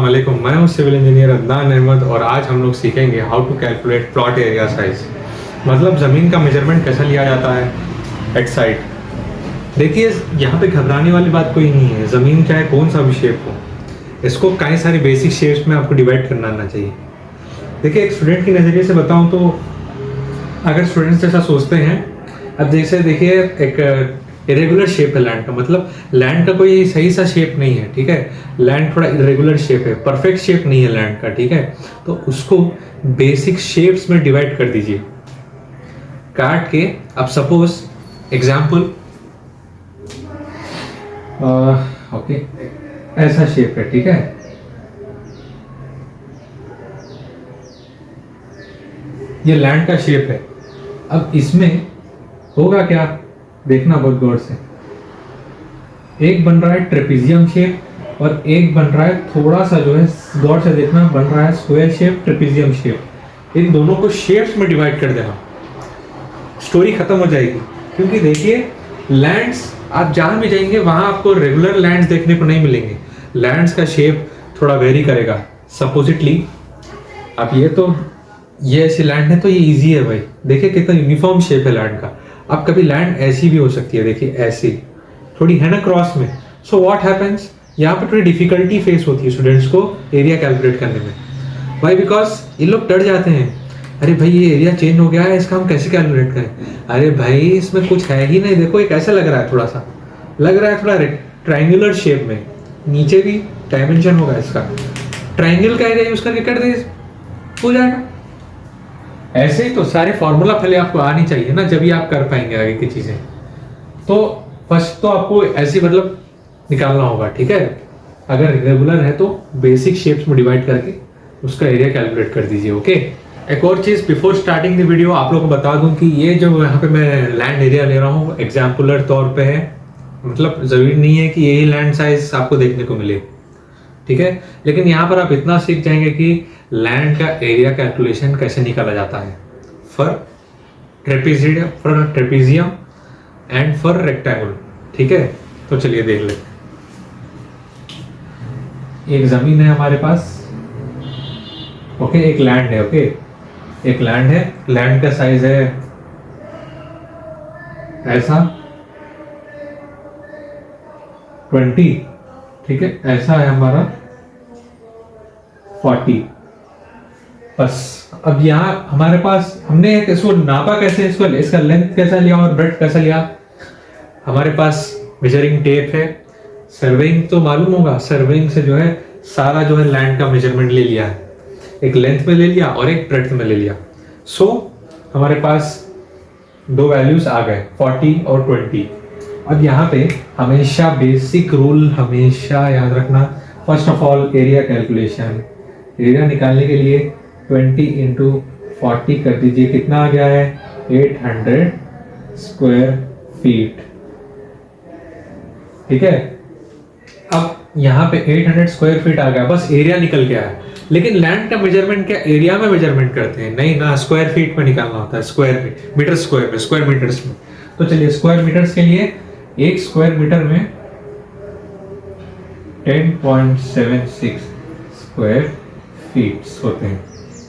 वालेकुम। मैं हूं सिविल इंजीनियर अदनान अहमद और आज हम लोग सीखेंगे how to calculate plot area size. मतलब ज़मीन का मेजरमेंट कैसे लिया जाता है एट साइट। देखिए, यहाँ पे घबराने वाली बात कोई नहीं है। ज़मीन चाहे कौन सा भी शेप हो, इसको कई सारे बेसिक शेप्स में आपको डिवाइड करना आना चाहिए। देखिए, एक स्टूडेंट के नज़रिए से बताऊँ तो अगर स्टूडेंट्स ऐसा सोचते हैं, अब जैसे देखिए एक इरेगुलर शेप है लैंड का, मतलब लैंड का कोई सही सा शेप नहीं है, ठीक है। लैंड थोड़ा इरेगुलर शेप है, परफेक्ट शेप नहीं है लैंड का, ठीक है। तो उसको बेसिक शेप्स में डिवाइड कर दीजिए काट के। अब सपोज एग्जाम्पल ओके, ऐसा शेप है, ठीक है। ये लैंड का शेप है। अब इसमें होगा क्या, देखना बहुत गौर से। एक बन रहा है ट्रेपेजियम शेप और एक बन रहा है थोड़ा सा जो है, गौर से देखना, बन रहा है स्क्वायर शेप, ट्रेपेजियम शेप। इन दोनों को शेप्स में डिवाइड कर देना, स्टोरी खत्म हो जाएगी। क्योंकि देखिए, लैंड्स आप जहां भी जाएंगे वहां आपको रेगुलर लैंड्स देखने को नहीं मिलेंगे। लैंड्स का शेप थोड़ा वेरी करेगा। सपोजिटली अब ये ऐसी लैंड है तो ये इजी है भाई। देखिए कितना यूनिफॉर्म शेप है लैंड का। अब कभी लैंड ऐसी भी हो सकती है, देखिए ऐसी थोड़ी है ना क्रॉस में। सो व्हाट हैपेंस, यहाँ पे थोड़ी डिफिकल्टी फेस होती है स्टूडेंट्स को एरिया कैलकुलेट करने में। भाई बिकॉज ये लोग डर जाते हैं, अरे भाई ये एरिया चेंज हो गया है, इसका हम कैसे कैलकुलेट करें। अरे भाई इसमें कुछ है ही नहीं, देखो ये कैसा लग रहा है, थोड़ा सा लग रहा है, थोड़ा ट्राइंगुलर शेप में, नीचे भी डायमेंशन होगा इसका। ट्राइंगल का एरिया यूज करके कर दे, हो जाएगा। ऐसे ही तो सारे फॉर्मूला पहले आपको आनी चाहिए ना, जब भी आप कर पाएंगे आगे की चीजें। तो फर्स्ट तो आपको ऐसी मतलब निकालना होगा, ठीक है। अगर रेगुलर है तो बेसिक शेप्स में डिवाइड करके उसका एरिया कैलकुलेट कर दीजिए, ओके। एक और चीज बिफोर स्टार्टिंग द वीडियो आप लोगों को बता दूं कि ये जो यहाँ पे मैं लैंड एरिया ले रहा हूँ एग्जाम्पलर तौर पे है। मतलब जरूरी नहीं है कि यही लैंड साइज आपको देखने को मिले, ठीक है। लेकिन यहाँ पर आप इतना सीख जाएंगे कि लैंड का एरिया कैलकुलेशन कैसे निकाला जाता है for trapezium and for rectangle, ठीक है। तो चलिए देख लेते हैं। एक जमीन है हमारे पास, ओके। एक लैंड है, ओके। एक लैंड है, लैंड का साइज है ऐसा 20, ठीक है। ऐसा है हमारा 40 बस। अब यहाँ हमारे पास हमने इसको नापा कैसे, इसका लेंथ कैसा लिया और ब्रेड्थ कैसा लिया। हमारे पास मेजरिंग टेप है, सर्वेइंग तो मालूम होगा। सर्वेइंग से जो है सारा जो है लैंड का मेजरमेंट ले लिया है, एक लेंथ में ले लिया और एक ब्रेड्थ में ले लिया। सो हमारे पास दो वैल्यूज आ गए, 40 और 20। अब यहाँ पे हमेशा बेसिक रूल हमेशा याद रखना। First of all area calculation, area निकालने के लिए 20 इंटू 40 कर दीजिए। कितना आ गया है, 800 स्क्वायर फीट, ठीक है। अब यहाँ पे 800 स्क्वायर फीट आ गया, बस एरिया निकल गया है। लेकिन लैंड का मेजरमेंट क्या एरिया में मेजरमेंट करते हैं, नहीं ना, स्क्वायर फीट में निकालना होता है, स्क्वायर फीट, मीटर स्क्वायर में, स्क्वायर मीटर्स में। तो चलिए स्क्वायर मीटर्स के लिए एक स्क्वायर मीटर में 10.76 स्क्वायर फीट्स होते हैं।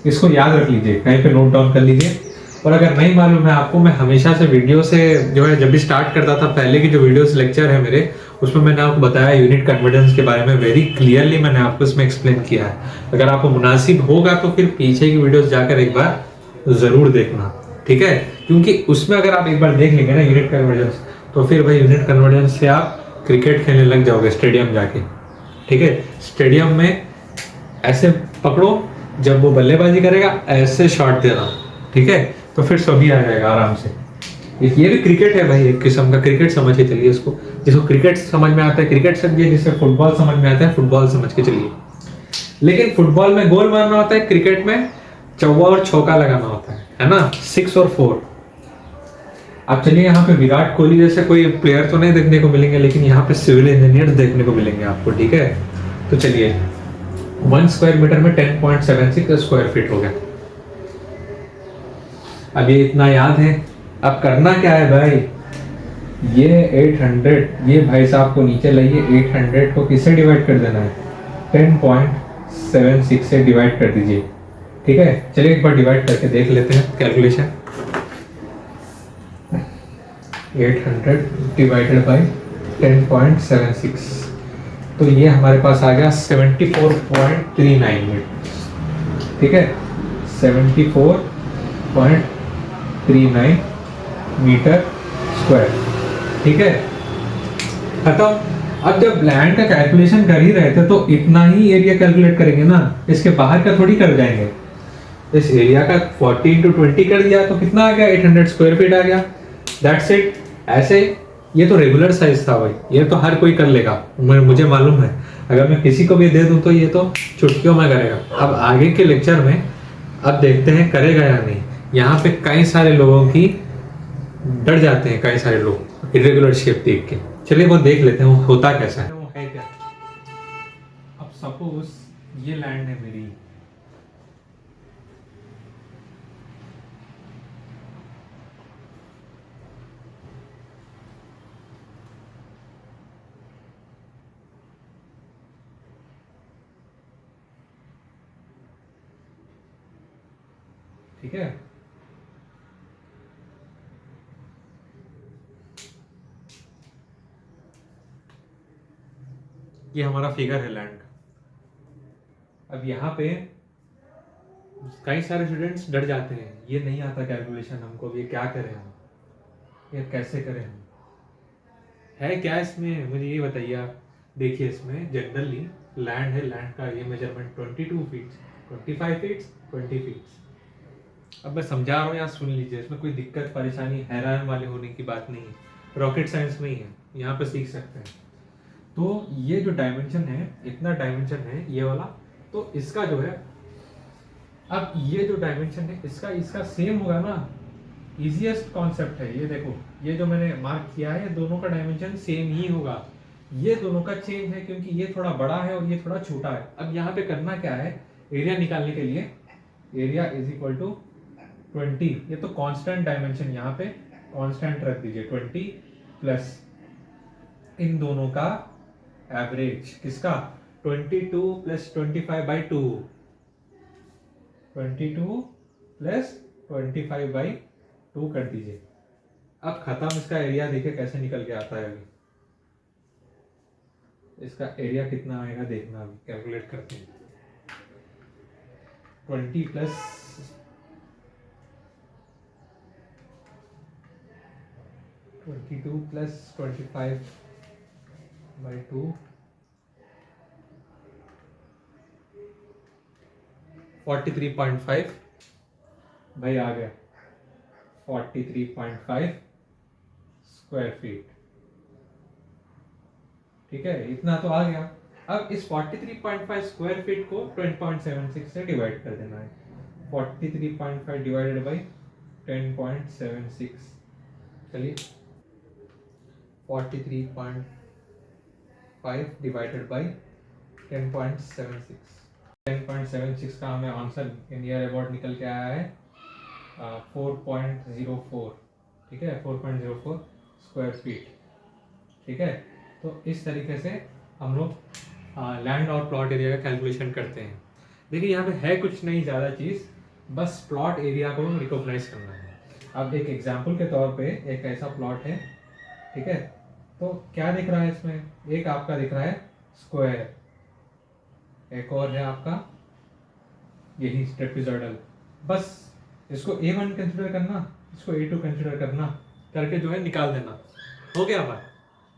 इसको याद रख लीजिए, कहीं पे नोट डाउन कर लीजिए। और अगर नहीं मालूम है आपको, मैं हमेशा से वीडियो से जो है जब भी स्टार्ट करता था, पहले की जो वीडियोस लेक्चर है मेरे, उसमें मैंने आपको बताया यूनिट कन्वर्जेंस के बारे में, वेरी क्लियरली मैंने आपको इसमें एक्सप्लेन किया है। अगर आपको मुनासिब होगा तो फिर पीछे की वीडियोस जाकर एक बार जरूर देखना, ठीक है। क्योंकि उसमें अगर आप एक बार देख लेंगे ना यूनिट कन्वर्जेंस, तो फिर भाई यूनिट कन्वर्जेंस से आप क्रिकेट खेलने लग जाओगे स्टेडियम जाके, ठीक है। स्टेडियम में ऐसे पकड़ो, जब वो बल्लेबाजी करेगा ऐसे शॉट देना, ठीक है। तो फिर सभी आ जाएगा आराम से। ये भी क्रिकेट है भाई, एक किस्म का क्रिकेट समझ के चलिए इसको। जिसको क्रिकेट समझ में आता है क्रिकेट समझिए, जिससे फुटबॉल समझ में आता है फुटबॉल समझ के चलिए। लेकिन फुटबॉल में गोल मारना होता है, क्रिकेट में चौका और चौका लगाना होता है ना, 6 और 4। अब चलिए, यहाँ पे विराट कोहली जैसे कोई प्लेयर तो नहीं देखने को मिलेंगे, लेकिन यहाँ पे सिविल इंजीनियर देखने को मिलेंगे आपको, ठीक है। तो चलिए 1 स्क्वायर मीटर में 10.76 स्क्वायर फीट हो गया। अब ये इतना याद है। अब करना क्या है भाई, ये 800, ये भाई साहब को नीचे लाइए, 800 को किससे डिवाइड कर देना है, 876 से डिवाइड कर दीजिए। ठीक है, चलिए एक बार डिवाइड करके देख लेते हैं कैलकुलेशन। 800 डिवाइडेड बाई 10.76, तो ये हमारे पास आ गया 74.39 मीटर। ठीक है, 74.39 मीटर स्क्वायर। ठीक है, खत्म। अब जब लैंड का कैलकुलेशन कर ही रहे थे तो इतना ही एरिया कैलकुलेट करेंगे ना, इसके बाहर का थोड़ी कर जाएंगे। इस एरिया का 40 into 20 कर दिया तो कितना आ गया, 800 स्क्वायर फीट आ गया। That's it. ऐसे ये तो रेगुलर साइज था भाई, ये तो हर कोई कर लेगा, मुझे मालूम है। अगर मैं किसी को भी दे दूं तो ये तो चुटकियों में करेगा। अब आगे के लेक्चर में अब देखते हैं करेगा या नहीं। यहाँ पे कई सारे लोगों की डर जाते हैं, कई सारे लोग इरेगुलर शेप देख के। चलिए वो देख लेते हैं वो होता कैसा है। वो है क्या, अब सपोज ये लैंड है मेरी, ठीक है। ये हमारा फिगर है लैंड का। अब यहाँ पे कई सारे स्टूडेंट्स डर जाते हैं, ये नहीं आता कैलकुलेशन हमको, ये क्या करें हम, ये कैसे करें हम, है क्या इसमें, मुझे ये बताइए आप। देखिए इसमें जनरली लैंड है, लैंड का ये मेजरमेंट 22 फीट, 25 फीट, 20 फीट। अब मैं समझा रहा हूँ, यहाँ सुन लीजिए, इसमें कोई दिक्कत परेशानी हैरान वाले होने की बात नहीं है, रॉकेट साइंस नहीं है, यहाँ पे सीख सकते हैं। तो ये जो डायमेंशन है, इतना डायमेंशन है ये वाला, तो इसका जो है, अब ये जो डायमेंशन है इसका इसका सेम होगा ना। इजीएस्ट कॉन्सेप्ट है ये, देखो ये जो मैंने मार्क किया है, दोनों का डायमेंशन सेम ही होगा। ये दोनों का चेंज है क्योंकि ये थोड़ा बड़ा है और ये थोड़ा छोटा है। अब यहाँ पे करना क्या है, एरिया निकालने के लिए एरिया इज इक्वल टू 20, ये तो कांस्टेंट डायमेंशन, यहाँ पे कांस्टेंट रख दीजिए 20 प्लस इन दोनों का एवरेज, किसका 22 प्लस 25/2, 22 प्लस 25/2 कर दीजिए। अब खत्म। इसका एरिया देखिए कैसे निकल के आता है। अभी इसका एरिया कितना आएगा देखना, अभी कैलकुलेट करते हैं। 20 प्लस 22 प्लस 25/2, 43.5 भाई आ गया, 43.5 स्क्वायर फीट। ठीक है, इतना तो आ गया। अब इस 43.5 स्क्वायर फीट को 10.76 से डिवाइड कर देना है। 43.5 डिवाइडेड बाई 10.76, चलिए 43.5 डिवाइडेड बाई 10.76, 10.76 का हमें आंसर नियर अबाउट निकल के आया है 4.04। ठीक है, 4.04 स्क्वायर फीट। ठीक है, तो इस तरीके से हम लोग लैंड और प्लॉट एरिया का कैलकुलेशन करते हैं। देखिए यहाँ पे है कुछ नहीं ज़्यादा चीज़, बस प्लॉट एरिया को रिकॉग्नाइज करना है। अब एक एग्जांपल के तौर पे एक ऐसा प्लॉट है, ठीक है, तो क्या दिख रहा है इसमें, एक आपका दिख रहा है स्क्वायर, एक और है आपका यही ट्रेपेजॉइडल। बस इसको A1 कंसिडर करना, इसको A2 कंसिडर करना, करके जो है निकाल देना, हो गया बात।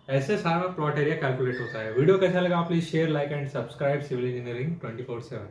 ऐसे सारा प्लॉट एरिया कैलकुलेट होता है। वीडियो कैसा लगा please share, like and subscribe civil engineering 24/7।